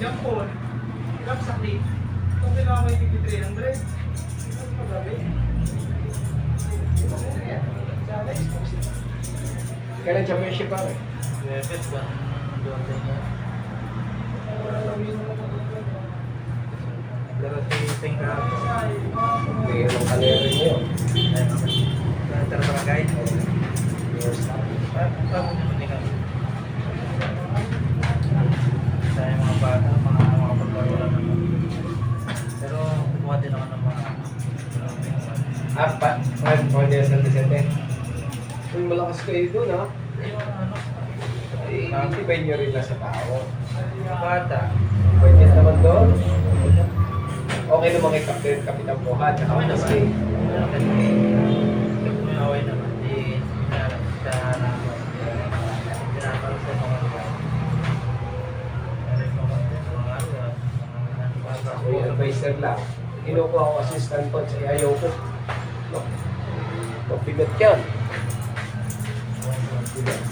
Yan po. Ilang sakit. Kung kailangan may tigil 300. Magabi. Kailan championship pa rin? Level 1. Doon din yan. Pero si Tingka. Bigyan ng kalero niyo yun. Tara barangay. Years na. Tapos naman din kami. Sa mga bata, mga paglaro lang naman. Pero kumuha din ako ng mga Apat. Pwede sa Vicente. Uy, malakas kayo doon ha. yung ano, Itibay niyo rin na sa tao. bata. Pwede naman doon. Okay naman kay Captain Kapitan Buhat. Okay naman. Kasi May away naman. Di sa pinapalo sa mga may advisor lang. Kinukuha ko assistant coach. Ayaw ko. No. Mabigat yan. Mabigat.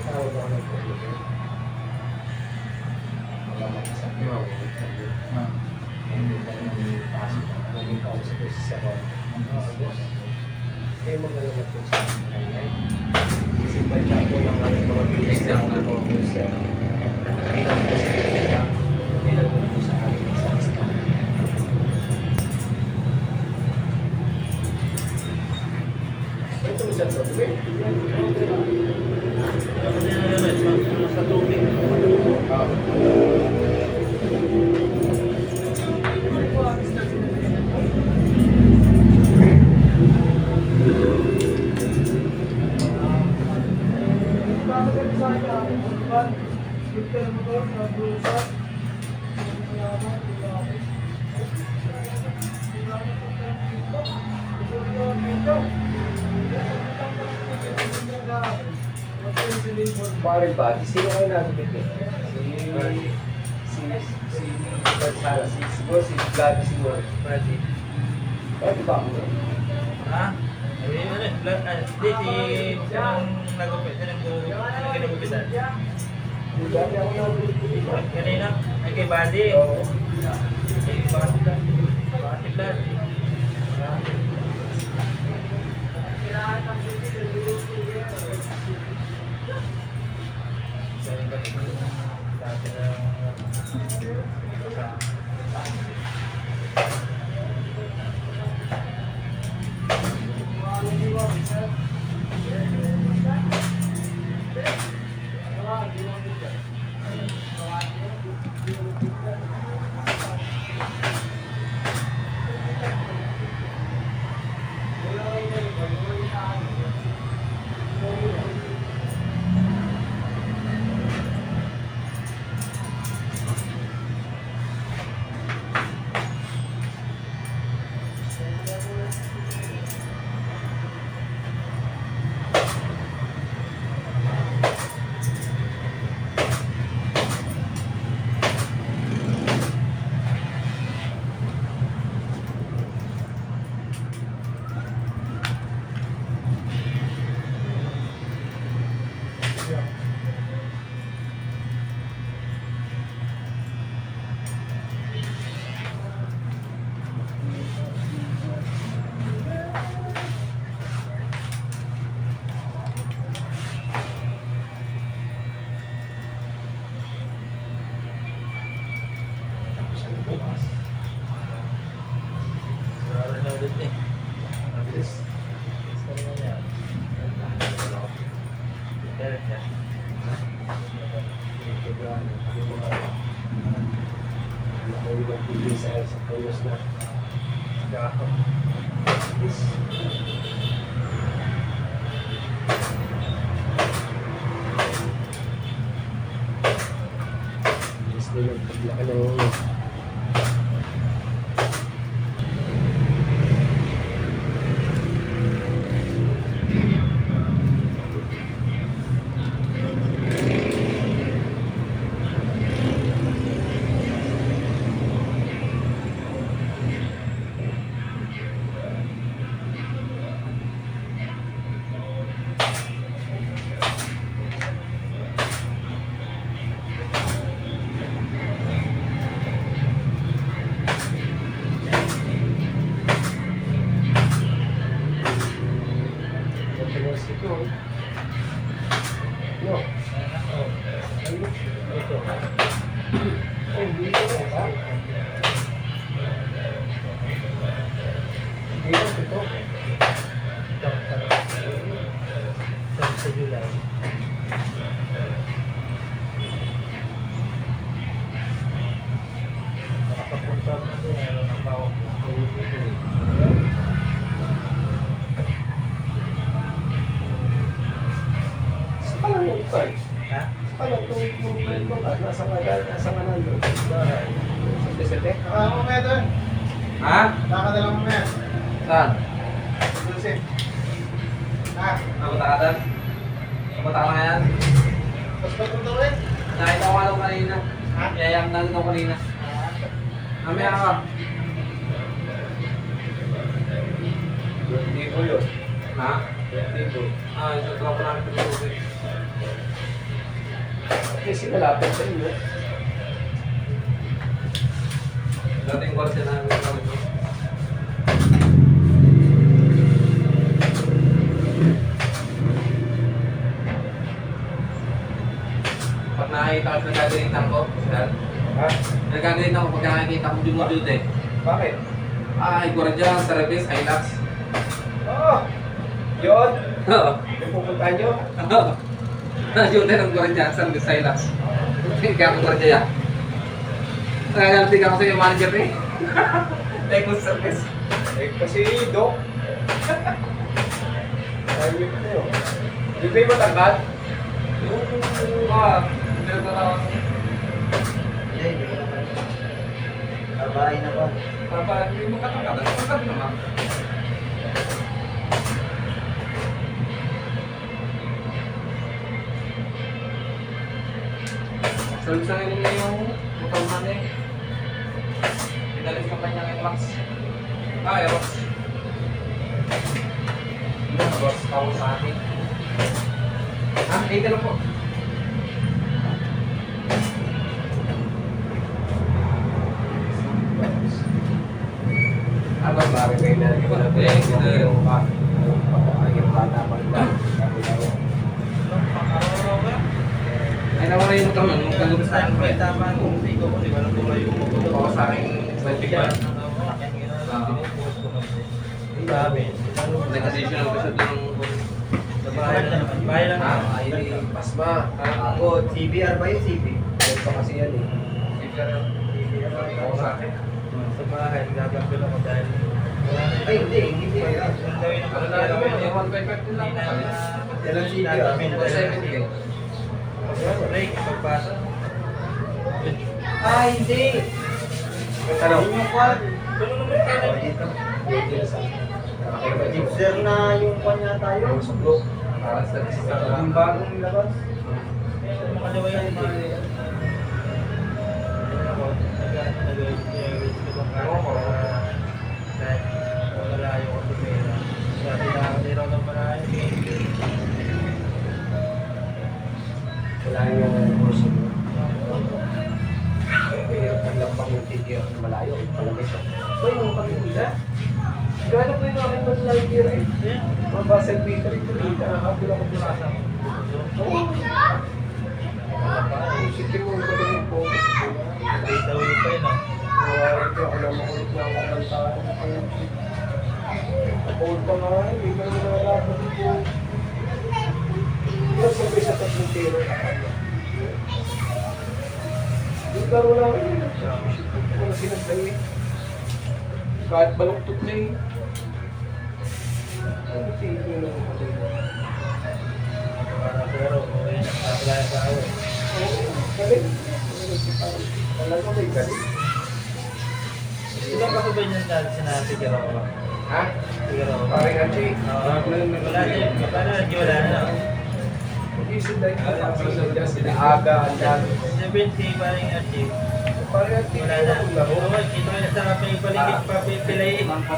Tawag ako ng problema. Wala mag-isang hindi ka naman pasok. Naging kausap ko sa Saron. Kaya mo nalamat ko sa kanya. Kasi badya ko lang ang mga bilis lang ako. Bilang ko sa kanya. Bilang ko sa akin. Ito mo sa tubig. sa tubig. Bakit ba? Sino kayo nakikita niyo? Siguro si Vlad siguro. Brady. Bakit ba ako? Ha? Ay, ano, hindi, sinang nagupit, sinang ginagupitan. Dati ako nakikita. Kanina, ay kay Buddy. Oo. Ay, bakit sila? Bakit sila? Laki ng Hindi ko na ito. Hindi ko ito. Sa July. Nakapunta mo din, meron ng bawang. Sa palang yung ito eh. Ha? Sa palang yung nasa nga nandun. Sa desete. Mamaya doon. Ha? Nakakadala mo mamaya. Saan? Dulce. Ha? Nabutakatan? Nabutakatan nga yan? Tapos ba't punta ulit? Nakita ko nga daw kanina. Ha? Yayang na daw kanina. Mamaya ka. Hindi ko yun. Ha? Hindi ko. Ito tropa namin ito sa kasi malapit sa inyo. Dating korte namin kami ito. Pag nakakita ko, nagagalitan ko. Ha? Nagagalitan ko pag nakakita ko dumudute. Bakit? Igora dyan, Service, Hilux. Oo! Yun? Oo. Yung pupunta nyo? Oo. Nag-duty ng Igora dyan, Service, Hilux. Kaya ako Igora dyan. Nagagamit ako sa yung manager eh. Teko Service. Kasi Doc. Ayun na yun. Di ba yung matangkad? Yung pinagtatawag. Hindi ko naman. Babae na ba? Para hindi mo katangkad. Matangkad naman. Sabi sa akin niya yung motor man eh. Pinalis ka pa niya kay Max. Aerox. Ano na boss? Tawag sa akin. Ha? 8 na po. Ano ba rin kayo na yung bata pa rin lang. Ay naman na yung motor man. Nung kalugos Saan ko yung tama kung hindi ko kung di ba nang tumayo mo ko Ako sa akin, sa tigban. Sabi. Nag-additional ko siya doon. Sa bahay lang naman. Bahay lang naman. Ay, pasma. Ako, CBR ba yung CB? Ito kasi yan eh. Ako sa akin. Sa bahay, gagawin ako dahil Ay, hindi ba yan? ang gawin ng Ano na naman, yung 1.5 din lang. Yan ang CBR. 7K. Break, pagpasa. Ah, hindi! Tanong. Yung kwan. Tulong naman kayo. Dito. Dito. Gipser na yung kwan niya tayo. Para sa Yung bagong labas. Makalawa yan. Ako, nag-gawin ko bang kaya. Dahil malayo ko sa pera. Kaya tinakatiraw ng malayo. Wala yung kurso. Ang lampang yung titigil ng malayo. Palagay siya. So yung pag-ibig gano'n po yung aking mas live here eh. Mga Basel Peter ito rin. Nakakapil ako po sa akin. Oo. Isipin mo yung pagkakas po. Data ulit pa yun, ah. Ito ako na makulit na ako kantaan. Kapag pa nga, hindi ka naman nalalaman dito. Ito sabi sa tatlong tiro. Yung laro lang eh. Isipin ko na sinasabi. Kahit baluktot na eh. Ano tingin lang ako dito? Pero, okay, nakakalaya sa ako. Oo, galing. Talaga may galing. Ilang kasabay niya dati sinabi Figueroa? Ha? Figueroa. Parang Archie. Wala niya. Paano nag-iwala na? Mag-isip dahil aga, ang dami. 70, parang Archie. Parang Archie, Wala na. Oo, kita ko na sa kapay paligid pa pilay. Yung mga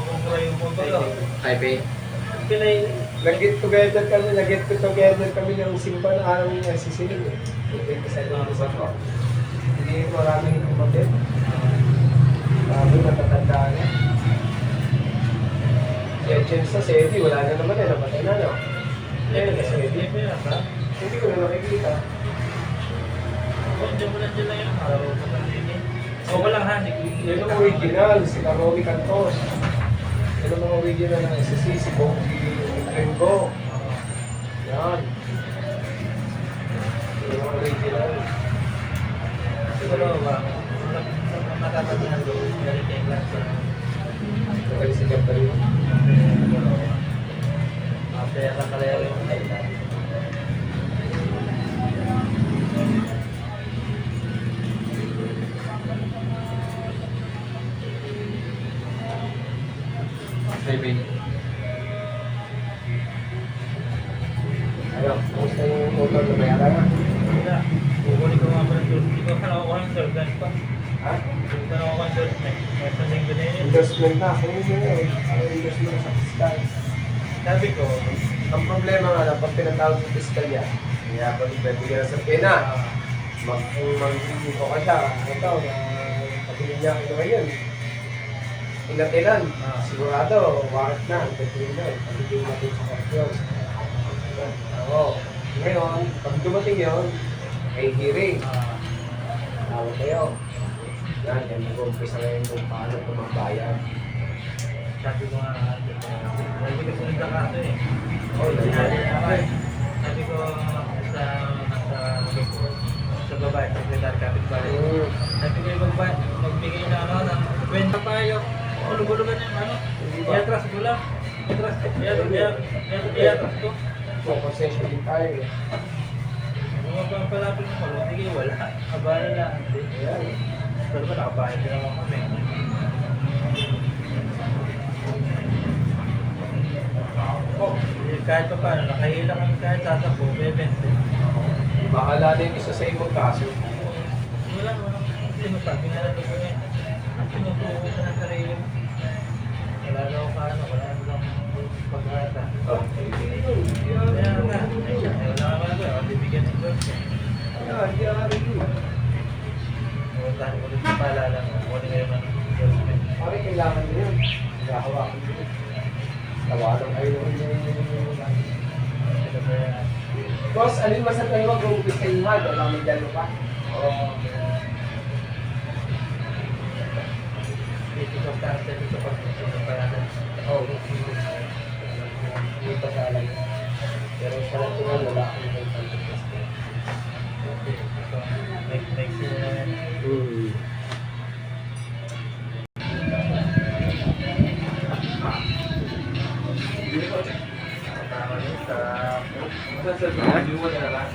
kumpura yung kumpura. Taipei. Pilay. Nag-get together kami ng simba na araw niya sisiling eh. Hindi maraming kumapit. Marami natatanda na. Si Chen sa Sedi, wala na naman eh, napatay na no? Hindi, Sedi. hindi pa yan, ha? Hindi ko na nakikita. Hindi Pwede mo lang dyan lang yun. Araw mo lang din eh. O wala ha. Yan ang original, si Romy Cantos. Yan ang mga original ng SSC, si Bongi Rengo. Yan. Yan ang original. Siguro ba? Matatatingan doon. Galing kayo lang sa... Nagkalisigap na rin. Kaya kakalayaw yung kailan. Baby. Ayun, kumusta yung motor na bayaran na? Wala. Kukunin ko nga pa ng doon. Hindi ko ka nakukuha ng doon. Pa. Ha? Hindi ko nakukuha ng doon. May pasing ko na yun. Endorsement na. Kung yun yun, ang endorsement sa fiscal. Sabi ko, Ang problema nga lang, pag pinatawag sa fiscal yan, kaya pag ibibigyan na sa pena, mag-dito ka siya. Ito, pagpilin niya, ano ngayon? Ilan-ilan, sigurado, warrant na, pagpilin na, pagpilin natin sa korpyon. Oo. Ngayon, pag dumating yun, ay hearing. Tawag kayo. Yan, yan mag-umpisa ngayon kung paano kumabayan. sabi ko nga, sabi ko sunod na kaso eh. Oh, Sabi ko sa babae, sa sekretary kapitbahay. Sabi ko yung magbigay na ano, ng kwenta tayo. Ulog-ulogan yung ano. Iatras ko lang. Iatras ko. So, concession din tayo eh. Kung magpapalapit mo ko, hindi wala. Abala lang. Ayan. Pero ba nakabahay din naman kami. Oh, kahit pa paano, nakahila kami kahit tatakbo, may 20. Bahala din isa sa ibang kaso. Wala, sinasabi na lang ko eh. Tinutuko ko ng sarili mo. Wala daw ka ano, wala daw pag-ata. Oh, Kaya nga, wala ka ba, bibigyan ng Diyos. yeah, yeah, Dahil ko rin paalala mo, kunin kayo ng Diyos. Pare, kailangan mo yun. Nakahawakan mo yun. Tawanan kayo yung... Boss, alin mas na tayo mag-uupis kayo nga? Wala may dalo pa? Oo. Dito sa kanta, dito pa sa natin. Oo. Hindi pa sa alam. Pero sa lahat nga, wala akong may pantas. Make sure tama rin sa Yung wala na lang.